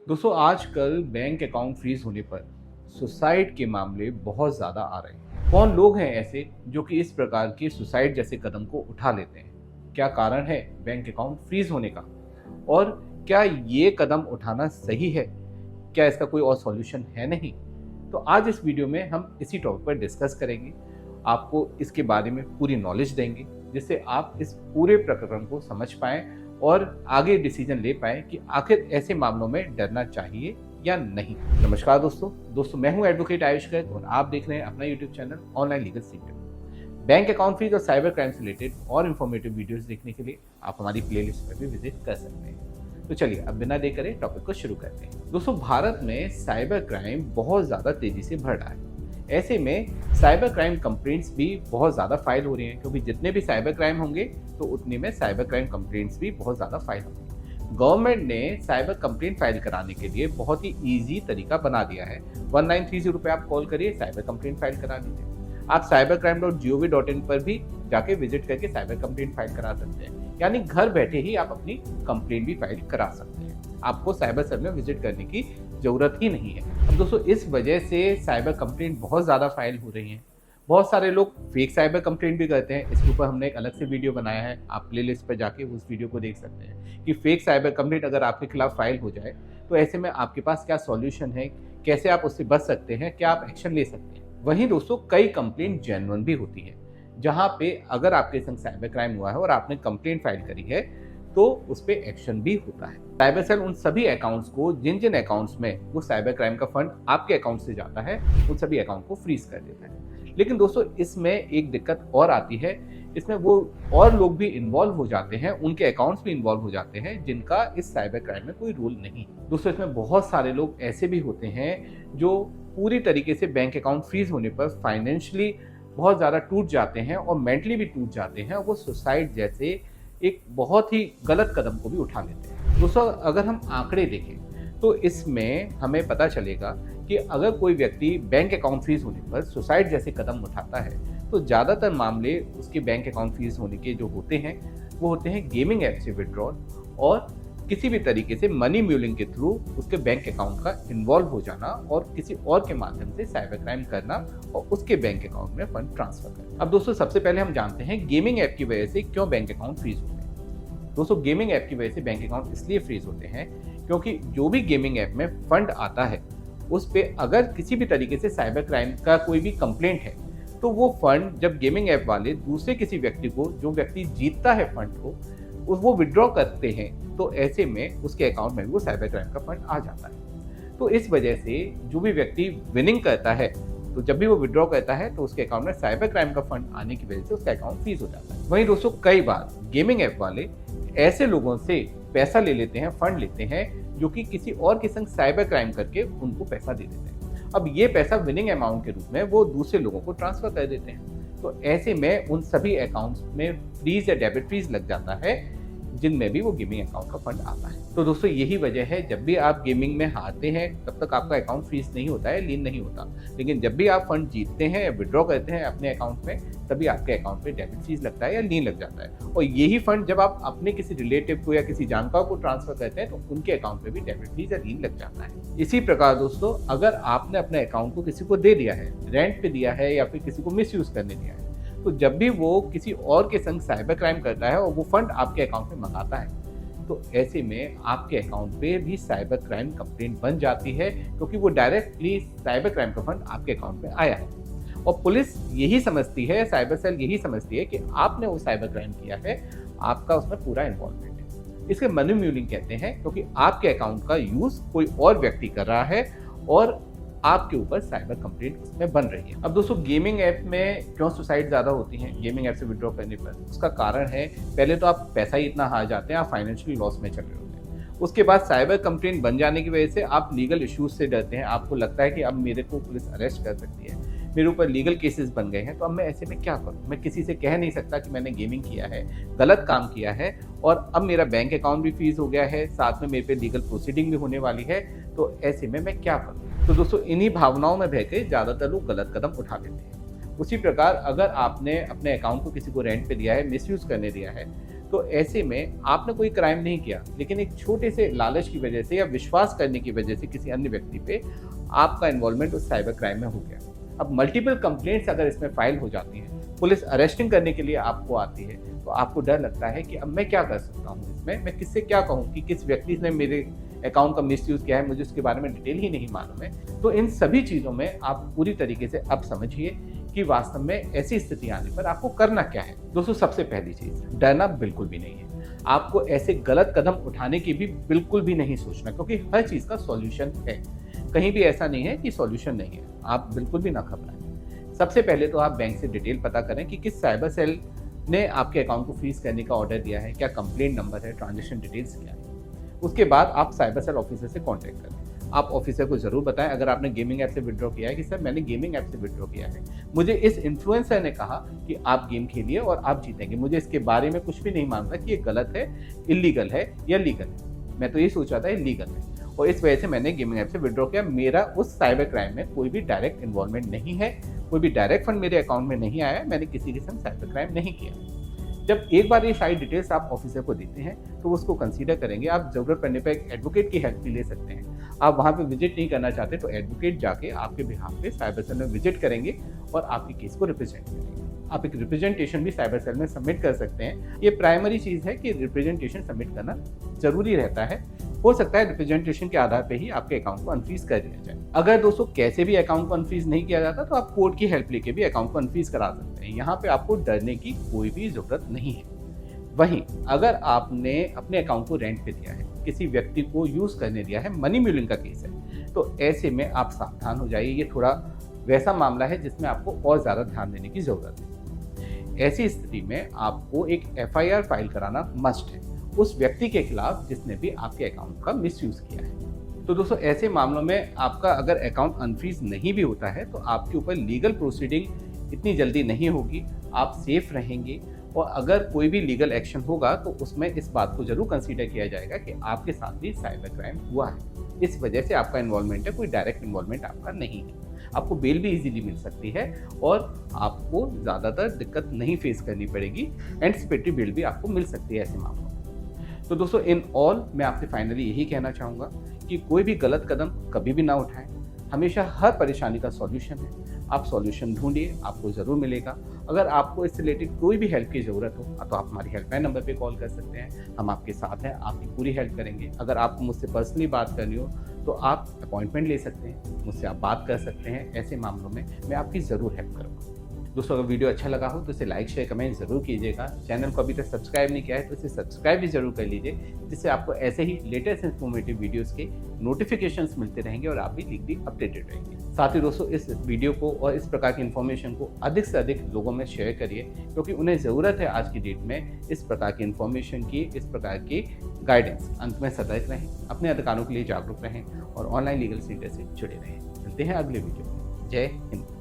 दोस्तों आजकल bank account freeze होने पर सुसाइड के मामले बहुत ज़्यादा आ रहे हैं। कौन लोग हैं ऐसे जो कि इस प्रकार के सुसाइड जैसे कदम को उठा लेते हैं? क्या कारण है बैंक अकाउंट फ्रीज होने का? और क्या ये कदम उठाना सही है? क्या इसका कोई और सॉल्यूशन है नहीं? तो आज इस वीडियो में हम इसी टॉपिक पर डिस्कस करेंगे। आपको इसके बारे में पूरी नॉलेज देंगे जिससे आप इस पूरे प्रकरण को समझ पाएं और आगे डिसीजन ले पाएं कि आखिर ऐसे मामलों में डरना चाहिए या नहीं। नमस्कार दोस्तों मैं हूं एडवोकेट आयुष गर्ग और आप देख रहे हैं अपना YouTube channel online legal secret. Bank account freeze और साइबर क्राइम से रिलेटेड और इन्फॉर्मेटिव वीडियोस देखने के लिए आप हमारी प्लेलिस्ट पर भी विजिट कर सकते हैं। तो चलिए अब बिना देर करे टॉपिक को शुरू करते हैं। दोस्तों भारत में साइबर क्राइम बहुत ज़्यादा तेजी से बढ़ रहा है। ऐसे में साइबर क्राइम कंप्लेंट्स भी बहुत ज़्यादा फाइल हो रही हैं, क्योंकि जितने भी साइबर क्राइम होंगे तो उतने में साइबर क्राइम कंप्लेंट्स भी बहुत ज़्यादा फाइल होंगे। गवर्नमेंट ने साइबर कंप्लेंट फाइल कराने के लिए बहुत ही ईजी तरीका बना दिया है। 1930 पे आप कॉल करिए, साइबर कंप्लेंट फाइल करा दीजिए। आप cybercrime.gov.in पर भी जाके विजिट करके साइबर कंप्लेंट फाइल करा सकते हैं, यानी घर बैठे ही आप अपनी कंप्लेंट भी फाइल करा सकते हैं। आपको साइबर सेल में विजिट करने की ज़रूरत ही नहीं है। अब दोस्तों इस वजह से साइबर कंप्लेंट बहुत ज़्यादा फाइल हो रही हैं। बहुत सारे लोग फेक साइबर कंप्लेंट भी करते हैं। इसके ऊपर हमने एक अलग से वीडियो बनाया है, आप प्लेलिस्ट पर जाके उस वीडियो को देख सकते हैं कि फेक साइबर कंप्लेंट अगर आपके खिलाफ फाइल हो जाए तो ऐसे में आपके पास क्या सॉल्यूशन है, कैसे आप उससे बच सकते हैं, क्या आप एक्शन ले सकते हैं। वहीं दोस्तों कई कंप्लेंट जेन्युइन भी होती है, जहाँ पे अगर आपके संग साइबर क्राइम हुआ है और आपने कंप्लेंट फाइल करी है तो उस पर एक्शन भी होता है। साइबर सेल उन सभी अकाउंट्स को जिन जिन अकाउंट्स में वो साइबर क्राइम का फंड आपके अकाउंट से जाता है उन सभी अकाउंट को फ्रीज कर देता है। लेकिन दोस्तों इसमें एक दिक्कत और आती है, इसमें वो और लोग भी इन्वॉल्व हो जाते हैं, उनके अकाउंट्स भी इन्वॉल्व हो जाते हैं जिनका इस साइबर क्राइम में कोई रोल नहीं। दोस्तों इसमें बहुत सारे लोग ऐसे भी होते हैं जो पूरी तरीके से बैंक अकाउंट फ्रीज होने पर फाइनेंशियली बहुत ज़्यादा टूट जाते हैं और मेंटली भी टूट जाते हैं। वो सुसाइड जैसे एक बहुत ही गलत कदम को भी उठा लेते हैं। दोस्तों अगर हम आंकड़े देखें तो इसमें हमें पता चलेगा कि अगर कोई व्यक्ति बैंक अकाउंट फ्रीज होने पर सुसाइड जैसे कदम उठाता है तो ज़्यादातर मामले उसके बैंक अकाउंट फ्रीज होने के जो होते हैं वो होते हैं गेमिंग ऐप से विड्रॉल और किसी भी तरीके से मनी म्यूलिंग के थ्रू उसके बैंक अकाउंट का इन्वॉल्व हो जाना और किसी और के माध्यम से साइबर क्राइम करना और उसके बैंक अकाउंट में फंड ट्रांसफर करना। अब दोस्तों सबसे पहले हम जानते हैं गेमिंग ऐप की वजह से क्यों बैंक अकाउंट फ्रीज होते हैं। दोस्तों गेमिंग ऐप की वजह से बैंक अकाउंट इसलिए फ्रीज होते हैं क्योंकि जो भी गेमिंग ऐप में फंड आता है उस पर अगर किसी भी तरीके से साइबर क्राइम का कोई भी कंप्लेंट है तो वो फंड जब गेमिंग ऐप वाले दूसरे किसी व्यक्ति को, जो व्यक्ति जीतता है फंड को, वो विड्रॉ करते हैं तो ऐसे में उसके अकाउंट में वो साइबर क्राइम का फंड आ जाता है। तो इस वजह से जो भी व्यक्ति विनिंग करता है तो जब भी वो विड्रॉ करता है तो उसके अकाउंट में साइबर क्राइम का फंड आने की वजह से उसका अकाउंट फ्रीज हो जाता है। वहीं दोस्तों कई बार गेमिंग ऐप वाले ऐसे लोगों से पैसा ले लेते हैं, फंड लेते हैं, जो कि किसी और के संग साइबर क्राइम करके उनको पैसा दे देते हैं। अब ये पैसा विनिंग अमाउंट के रूप में वो दूसरे लोगों को ट्रांसफर कर देते हैं। तो ऐसे में उन सभी अकाउंट्स में फ्रीज या डेबिट फ्रीज लग जाता है जिनमें भी वो गेमिंग अकाउंट का फंड आता है। तो दोस्तों यही वजह है, जब भी आप गेमिंग में हारते हैं तब तक आपका अकाउंट फ्रीज नहीं होता है, लीन नहीं होता, लेकिन जब भी आप फंड जीतते हैं या विड्रॉ करते हैं अपने अकाउंट में तभी आपके अकाउंट पे डेबिट फ्रीज लगता है या लीन लग जाता है। और यही फंड जब आप अपने किसी रिलेटिव को या किसी जानकार को ट्रांसफर करते हैं तो उनके अकाउंट में भी डेबिट फ्रीज या लीन लग जाता है। इसी प्रकार दोस्तों अगर आपने अपने अकाउंट को किसी को दे दिया है, रेंट पे दिया है या फिर किसी को मिसयूज करने दिया है, तो जब भी वो किसी और के संग साइबर क्राइम करता है और वो फंड आपके अकाउंट में मंगाता है तो ऐसे में आपके अकाउंट पे भी साइबर क्राइम कंप्लेंट बन जाती है, क्योंकि वो डायरेक्टली साइबर क्राइम का फंड आपके अकाउंट में आया है। और पुलिस यही समझती है, साइबर सेल यही समझती है कि आपने वो साइबर क्राइम किया है, आपका उसमें पूरा इन्वॉल्वमेंट है। इसके मनी म्यूलिंग कहते हैं, क्योंकि आपके अकाउंट का यूज कोई और व्यक्ति कर रहा है और आपके ऊपर साइबर कंप्लेंट उसमें बन रही है। अब दोस्तों गेमिंग ऐप में क्यों सुसाइड ज़्यादा होती हैं गेमिंग ऐप से विड्रॉ करने पर? उसका कारण है, पहले तो आप पैसा ही इतना हार जाते हैं, आप फाइनेंशियली लॉस में चल रहे होते हैं। उसके बाद साइबर कंप्लेंट बन जाने की वजह से आप लीगल इश्यूज से डरते हैं। आपको लगता है कि अब मेरे को पुलिस अरेस्ट कर सकती है, मेरे ऊपर लीगल केसेस बन गए हैं, तो अब मैं ऐसे में क्या करूं? मैं किसी से कह नहीं सकता कि मैंने गेमिंग किया है, गलत काम किया है और अब मेरा बैंक अकाउंट भी फ्रीज हो गया है, साथ में मेरे पे लीगल प्रोसीडिंग भी होने वाली है, तो ऐसे में मैं क्या करूं? तो दोस्तों इन्हीं भावनाओं में बह के ज़्यादातर लोग गलत कदम उठा लेते हैं। उसी प्रकार अगर आपने अपने अकाउंट को किसी को रेंट पे दिया है, मिसयूज करने दिया है, तो ऐसे में आपने कोई क्राइम नहीं किया, लेकिन एक छोटे से लालच की वजह से या विश्वास करने की वजह से किसी अन्य व्यक्ति पे आपका इन्वॉल्वमेंट उस साइबर क्राइम में हो गया। अब मल्टीपल कंप्लेंट्स अगर इसमें फाइल हो जाती हैं, पुलिस अरेस्टिंग करने के लिए आपको आती है, तो आपको डर लगता है कि अब मैं क्या कर सकता हूँ इसमें, मैं किससे क्या कहूँ कि किस व्यक्ति ने मेरे अकाउंट का मिसयूज़ किया है, मुझे उसके बारे में डिटेल ही नहीं मालूम है। तो इन सभी चीज़ों में आप पूरी तरीके से अब समझिए कि वास्तव में ऐसी स्थिति आने पर आपको करना क्या है। दोस्तों, सबसे पहली चीज़, डरना बिल्कुल भी नहीं है। आपको ऐसे गलत कदम उठाने की भी बिल्कुल भी नहीं सोचना, क्योंकि हर चीज़ का सॉल्यूशन है। कहीं भी ऐसा नहीं है कि सॉल्यूशन नहीं है, आप बिल्कुल भी ना घबराएं। सबसे पहले तो आप बैंक से डिटेल पता करें कि किस साइबर सेल ने आपके अकाउंट को फ्रीज करने का ऑर्डर दिया है, क्या कंप्लेंट नंबर है, ट्रांजेक्शन डिटेल्स क्या है। उसके बाद आप साइबर सेल ऑफिसर से कॉन्टैक्ट करें। आप ऑफिसर को ज़रूर बताएं, अगर आपने गेमिंग ऐप से विड्रॉ किया है, कि सर मैंने गेमिंग ऐप से विड्रॉ किया है, मुझे इस इन्फ्लुएंसर ने कहा कि आप गेम खेलिए और आप जीतेंगे, मुझे इसके बारे में कुछ भी नहीं मानता कि ये गलत है, इलीगल है या लीगल है। मैं तो ये सोच रहा था इलीगल है और इस वजह से मैंने गेमिंग ऐप से विड्रॉ किया। मेरा उस साइबर क्राइम में कोई भी डायरेक्ट इन्वॉल्वमेंट नहीं है, कोई भी डायरेक्ट फंड मेरे अकाउंट में नहीं आया है, मैंने किसी के संग साइबर क्राइम नहीं किया। जब एक बार ये सारी डिटेल्स आप ऑफिसर को देते हैं तो उसको कंसीडर करेंगे। आप ज़रूरत पड़ने पर एक एडवोकेट की हेल्प भी ले सकते हैं। आप वहाँ पे विजिट नहीं करना चाहते तो एडवोकेट जाके आपके बिहाफ पे साइबर सेल में विजिट करेंगे और आपके केस को रिप्रेजेंट करेंगे। आप एक रिप्रेजेंटेशन भी साइबर सेल में सबमिट कर सकते हैं। ये प्राइमरी चीज़ है कि रिप्रेजेंटेशन सबमिट करना ज़रूरी रहता है। हो सकता है रिप्रेजेंटेशन के आधार पे ही आपके अकाउंट को अनफ्रीज कर दिया जाए। अगर दोस्तों कैसे भी अकाउंट को अनफ्रीज नहीं किया जाता तो आप कोर्ट की हेल्प लेके भी अकाउंट को अनफ्रीज करा सकते हैं। यहाँ पे आपको डरने की कोई भी ज़रूरत नहीं है। वहीं अगर आपने अपने अकाउंट को रेंट पे दिया है, किसी व्यक्ति को यूज़ करने दिया है, मनी म्यूलिंग का केस है, तो ऐसे में आप सावधान हो जाइए। ये थोड़ा वैसा मामला है जिसमें आपको और ज़्यादा ध्यान देने की ज़रूरत है। ऐसी स्थिति में आपको एक एफआईआर फाइल कराना मस्ट है उस व्यक्ति के खिलाफ जिसने भी आपके अकाउंट का मिसयूज़ किया है। तो दोस्तों, ऐसे मामलों में आपका अगर अकाउंट अनफ्रीज नहीं भी होता है तो आपके ऊपर लीगल प्रोसीडिंग इतनी जल्दी नहीं होगी, आप सेफ रहेंगे। और अगर कोई भी लीगल एक्शन होगा तो उसमें इस बात को जरूर कंसीडर किया जाएगा कि आपके साथ भी साइबर क्राइम हुआ है, इस वजह से आपका इन्वॉल्वमेंट है, कोई डायरेक्ट इन्वॉल्वमेंट आपका नहीं है। आपको बेल भी इजीली मिल सकती है और आपको ज़्यादातर दिक्कत नहीं फेस करनी पड़ेगी। एंटिसिपेटरी बेल भी आपको मिल सकती है ऐसे मामलों में। तो दोस्तों, इन ऑल मैं आपसे फाइनली यही कहना चाहूँगा कि कोई भी गलत कदम कभी भी ना उठाएं। हमेशा हर परेशानी का सॉल्यूशन है, आप सॉल्यूशन ढूंढिए, आपको ज़रूर मिलेगा। अगर आपको इससे रिलेटेड कोई भी हेल्प की ज़रूरत हो तो आप हमारी हेल्पलाइन नंबर पे कॉल कर सकते हैं। हम आपके साथ हैं, आपकी पूरी हेल्प करेंगे। अगर आपको मुझसे पर्सनली बात करनी हो तो आप अपॉइंटमेंट ले सकते हैं, मुझसे आप बात कर सकते हैं। ऐसे मामलों में मैं आपकी ज़रूर हेल्प करूँगा। दोस्तों, अगर वीडियो अच्छा लगा हो तो इसे लाइक शेयर कमेंट ज़रूर कीजिएगा। चैनल को अभी तक सब्सक्राइब नहीं किया है तो इसे सब्सक्राइब भी ज़रूर कर लीजिए, जिससे आपको ऐसे ही लेटेस्ट इन्फॉर्मेटिव वीडियोस के नोटिफिकेशंस मिलते रहेंगे और आप भी लीगली अपडेटेड रहेंगे। साथ ही दोस्तों, इस वीडियो को और इस प्रकार की इन्फॉर्मेशन को अधिक से अधिक लोगों में शेयर करिए, क्योंकि उन्हें ज़रूरत है आज की डेट में इस प्रकार की इन्फॉर्मेशन की, इस प्रकार की गाइडेंस। अंत में सतर्क रहें, अपने अधिकारों के लिए जागरूक रहें और ऑनलाइन लीगल सेंटर से जुड़े रहें। मिलते हैं अगले वीडियो में। जय हिंद।